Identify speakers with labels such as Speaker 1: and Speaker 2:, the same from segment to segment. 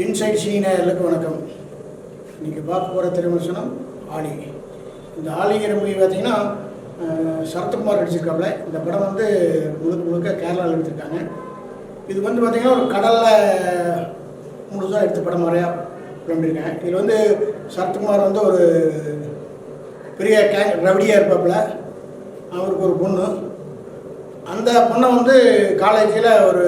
Speaker 1: Inside சீனியர்களுக்கு வணக்கம். இன்றைக்கி பார்க்க போகிற திரைவிமர்சனம் ஆலி. இந்த ஆலிங்கிற மூவி பார்த்திங்கன்னா சரத்குமார் நடிச்சிருக்காப்புல. இந்த படம் வந்து முழுக்க முழுக்க கேரளாவில் எடுத்திருக்காங்க. இது வந்து பார்த்திங்கன்னா ஒரு கடலில் முழுசாக எடுத்த படம் மாதிரியா பண்ணியிருக்கேன். இதில் வந்து சரத்குமார் வந்து ஒரு பெரிய ரவுடியாக இருப்பாப்புல. அவருக்கு ஒரு பொண்ணு, அந்த பொண்ணை வந்து காலேஜில் ஒரு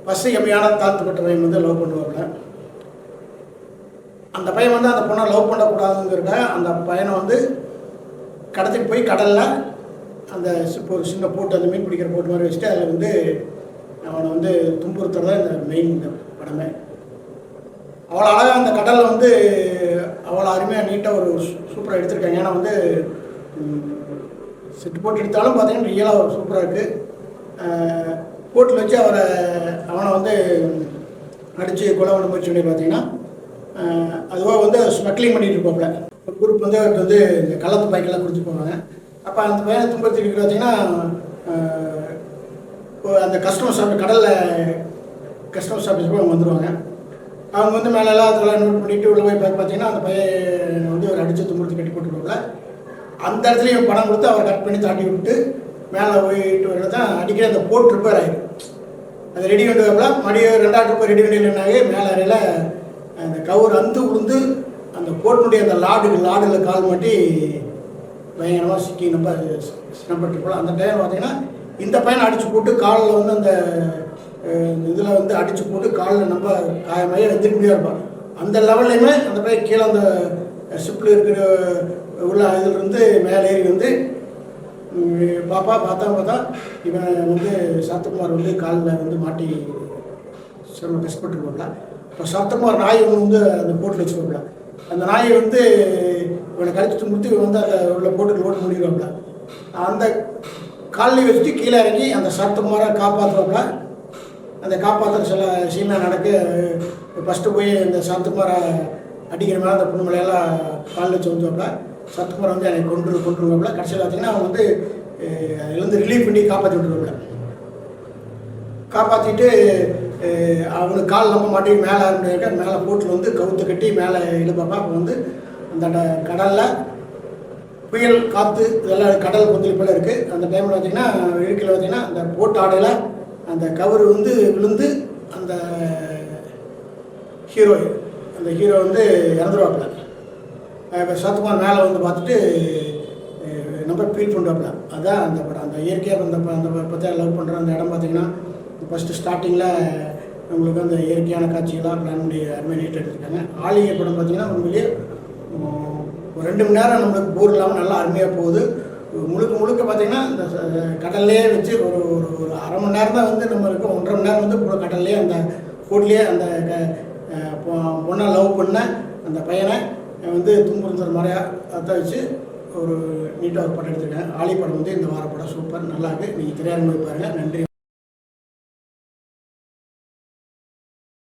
Speaker 1: பஸ்ஸு கம்மியான தாழ்த்துப்பட்ட பையன் வந்து லவ் பண்ணுவாப்புல. அந்த பையன் வந்து அந்த பொண்ணை லவ் பண்ணக்கூடாதுங்கிறத அந்த பையனை வந்து கடத்திட்டு போய் கடலில் அந்த ஒரு சின்ன போட்டு, அந்த மீன் பிடிக்கிற போட்டு மாதிரி வச்சுட்டு அதில் வந்து அவனை வந்து துன்புறுத்துறதா இந்த மெயின் இந்த படமே. அவ்வளோ அழகாக அந்த கடலில் வந்து அவ்வளோ அருமையாக நீட்டாக ஒரு சூப்பராக எடுத்திருக்காங்க. ஏன்னா வந்து செட்டு போட்டு எடுத்தாலும் பார்த்தீங்கன்னா ரியலாக ஒரு சூப்பராக இருக்குது. போட்டில் வச்சு அவனை வந்து அடித்து கொலை பண்ண முயற்சி பண்ணி பார்த்தீங்கன்னா அதுவாக வந்து ஸ்மக்லிங் பண்ணிட்டு இருப்பாப்புல. ஒரு குரூப் வந்து அவர்கிட்ட வந்து இந்த கள்ளத்து பைக்கெல்லாம் கொடுத்து போவாங்க. அப்போ அந்த பையனை துன்படுத்திட்டு பார்த்தீங்கன்னா அந்த கஸ்டமர்ஸ் ஆஃபீஸ் கடலில் கஸ்டமர்ஸ் ஆஃபீஸ் போய் அவங்க வந்துடுவாங்க. அவங்க வந்து மேலே அதெல்லாம் நோட் பண்ணிவிட்டு உள்ள போய் பார்த்தீங்கன்னா அந்த பையன் வந்து ஒரு அடித்து துன்படுத்தி கட்டி போட்டுருவாப்புல. அந்த இடத்துலையும் பணம் கொடுத்து அவர் கட் பண்ணி தாண்டி விட்டு மேலே போயிட்டு வரது தான் அடிக்கடி அந்த போட் ரிப்பேர் ஆகிடும். அது ரெடி பண்ணுவாப்புல. மறுபடியும் 2வது ட்ரிப்பை ரெடி பண்ணினாவே மேலே அறையில் அந்த கவர் அந்து உளுந்து அந்த போட்டினுடைய அந்த லாடில் கால் மாட்டி பயங்கரமாக சிக்கி நம்ம சினப்பட்டுருப்போம். அந்த டைம் பார்த்தீங்கன்னா இந்த பையனை அடித்து போட்டு காலில் வந்து அந்த இதில் வந்து அடித்து போட்டு காலில் நம்ம காயமாக எடுத்துக்க முடியாது இருப்பான். அந்த லெவல்லையுமே அந்த பையன் கீழே அந்த ஷிப்பில் இருக்கிற உள்ள இதிலிருந்து மேலே ஏறி வந்து பார்த்தா இவன் வந்து சரத்குமார் வந்து காலில் வந்து மாட்டி சில கஷ்டப்பட்டுருப்பாப்ல. இப்போ சரத்குமார் நாய் ஒன்று வந்து அந்த போட்டில் வச்சுருப்பாப்ல. அந்த நாயை வந்து இவனை கழிச்சுட்டு முடித்து இவன் வந்து அந்த உள்ள போட்டுக்கு லோடு முடிவாப்ல. அந்த காலில் வச்சுட்டு கீழே இறங்கி அந்த சரத்குமாரை காப்பாற்றுவாப்ல. அந்த காப்பாற்றுற சில சீனாக நடக்க ஃபஸ்ட்டு போய் இந்த சரத்குமாரை அடிக்கிற மேலே அந்த பொண்ணு மேலையெல்லாம் காலில் வச்சு வந்துவாப்ல. சரத்குமார் வந்து எனக்கு கொண்டுருவாப்புல. கடைசியில் பார்த்தீங்கன்னா அவன் வந்து இதுலேருந்து ரிலீவ் பண்ணி காப்பாற்றி விட்டுருவாப்புல. காப்பாற்றிட்டு அவனுக்கு கால் நம்ம மாட்டி மேலே இருக்க மேலே போட்டில் வந்து கவுத்து கட்டி மேலே இழுப்பாப்பா. அப்போ வந்து அந்த கடலில் புயல் காற்று இதெல்லாம் கடல் கொந்தளிப்பில் இருக்குது. அந்த டைமில் பார்த்திங்கன்னா இழுக்கில் பார்த்திங்கன்னா அந்த போட்டு ஆடையில் அந்த கவர் வந்து விழுந்து அந்த ஹீரோ வந்து இறந்துருவாப்புல. இப்போ சரத்குமார் மேலே வந்து பார்த்துட்டு நம்ம ஃபீல் பண்ணுறாப்புல. அதுதான் அந்த படம். அந்த இயற்கையாக அந்த பற்றி லவ் பண்ணுற அந்த இடம் பார்த்திங்கன்னா ஃபஸ்ட்டு ஸ்டார்டிங்கில் உங்களுக்கு அந்த இயற்கையான காட்சிகளாக பிளான் பண்ணி அருமை நீட்டாக எடுத்துருக்காங்க. ஆலிங்கர் படம் பார்த்திங்கன்னா உண்மையிலேயே ஒரு 2 மணி நேரம் நம்மளுக்கு போர் இல்லாமல் நல்லா அருமையாக போகுது. முழுக்க பார்த்திங்கன்னா இந்த கடல்லே வச்சு ஒரு 1/2 மணி நேரம் தான் வந்து நம்ம இருக்கோம். 1.5 மணி நேரம் வந்து கடல்லே அந்த போட்லேயே அந்த பொண்ணை லவ் பண்ண அந்த பையனை வந்து துன்புறுத்துற மாதிரியா அதை வச்சு ஒரு நீட்டாக ஒரு படம் எடுத்துருக்கேன். ஆலி படம் வந்து இந்த வார படம் சூப்பர் நல்லா இருக்குது. நீங்கள் திரையரங்கு பாருங்கள். நன்றி.